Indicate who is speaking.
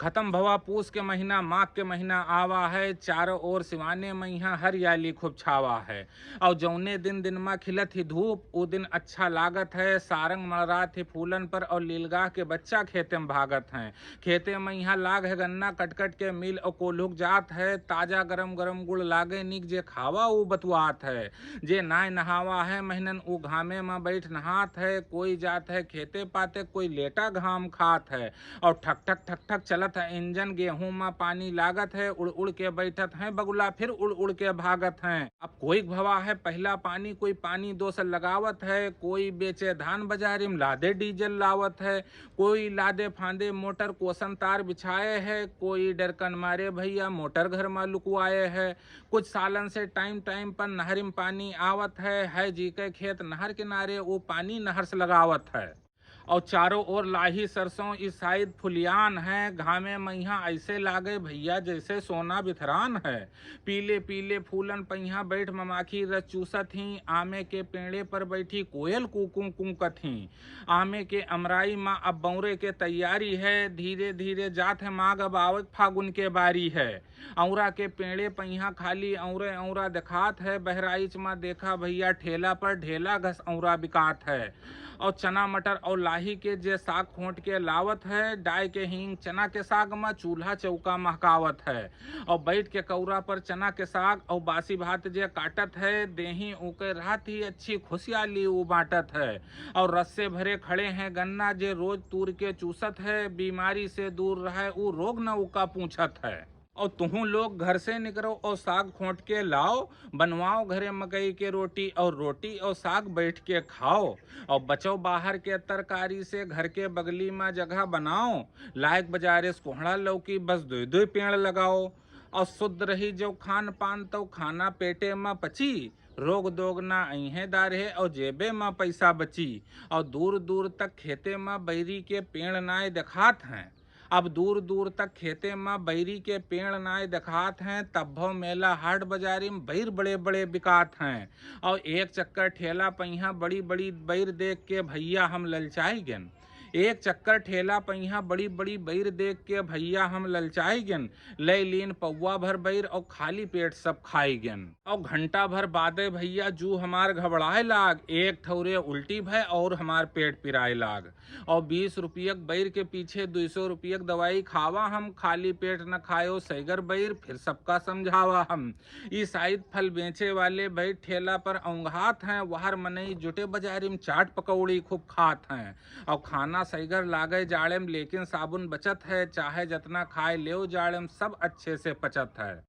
Speaker 1: खत्म भवा पूस के महीना, माघ के महीना आवा है। चारों ओर सिवाने मैया हरियाली खूब छावा है। और जौने दिन दिनमा खिलत ही धूप, उ दिन अच्छा लागत है। सारंग मड़रात ही फूलन पर और लीलगाह के बच्चा खेते में भागत हैं। खेते मैया लाग है गन्ना कटकट के मिल और कोल्हुक जात है। ताजा गरम गरम गुड़ लागे निक जे खावा उ बतुआत है। जे नाय नहावा है महीनन उ घामे में बैठ नहात है। कोई जात है खेते पाते, कोई लेटा घाम खात है। और ठक ठक चलत है इंजन, गेहूं में पानी लागत है। उड़ उड़ के बैठत है बगुला, फिर उड़ उड़ के भागत हैं। अब कोई भवा है पहला पानी, कोई पानी दोसर लगावत है। कोई बेचे धान बाजारी में लादे डीजल लावत है। कोई लादे फांदे मोटर कोसन तार बिछाए है। कोई डरकन मारे भैया मोटर घर में लुकवाए है। कुछ सालन से टाइम टाइम पर नहर में पानी आवत है जी के खेत नहर किनारे वो पानी नहर से लगावत है। और चारों ओर लाही सरसों इस साइड फुलियान है। घामे मैया ऐसे लागे भैया जैसे सोना बिथरान है। पीले पीले फूलन पहिया बैठ ममाखी रस चूसत ही। आमे के पेड़े पर बैठी कोयल कुकू कुकत ही। आमे के अमराई माँ अब बौरे के तैयारी है। धीरे धीरे जात है माघ अब आवत फागुन के बारी है। औरा के पेड़े पहिया खाली औरे औरा दिखात है। बहराइच माँ देखा भैया ठेला पर ढेला घस औरा बिकात है। और चना मटर और लाही के जे साग खोंट के लावत है। डाय के हींग चना के साग में चूल्हा चौका महकावत है। और बैठ के कौरा पर चना के साग और बासी भात जे काटत है। देही ऊके रात ही अच्छी खुशहाली उ बांटत है। और रस्से भरे खड़े हैं गन्ना जे रोज तूर के चूसत है। बीमारी से दूर रहे उ रोग न उका पूछत है। और तुहू लोग घर से निकलो और साग खोंट के लाओ। बनवाओ घरे मकई के रोटी और साग बैठ के खाओ। और बचो बाहर के तरकारी से, घर के बगली में जगह बनाओ। लायक बाजारे से कोहड़ा लौकी बस दो दो पेड़ लगाओ। और शुद्ध रही जो खान पान तो खाना पेटे में पची। रोग दोग ना अहे दारे और जेबे में पैसा बची। और दूर दूर तक खेते में बैरी के पेड़ नाय दिखात हैं। अब दूर दूर तक खेते में बैरी के पेड़ नाय दिखात हैं। तब्भो मेला हाट बाजारी में बैर बड़े बड़े बिकात हैं। और एक चक्कर ठेला पहिया बड़ी बड़ी बैर देख के भैया हम ललचाई गन। एक चक्कर ठेला पहिया बड़ी बड़ी बैर देख के भैया हम ललचाई गन। ले लीन पौवा भर बैर और खाली पेट सब खाई गन। और घंटा भर बादे भैया जू हमार घबराए लाग। एक ठौरे उल्टी भय और हमार पेट पिराए लाग। और 20 रुपयक बैर के पीछे 200 रुपयक दवाई खावा हम। खाली पेट न खायो सैगर बैर, फिर सबका समझावा हम। इस साइड फल बेचे वाले बैठ ठेला पर औंघात हैं। वहर मनई जुटे बाजारी में चाट पकौड़ी खूब खात हैं। और खाना सैगर लागे जाड़े में, लेकिन साबुन बचत है। चाहे जितना खाए ले जाड़े में सब अच्छे से पचत है।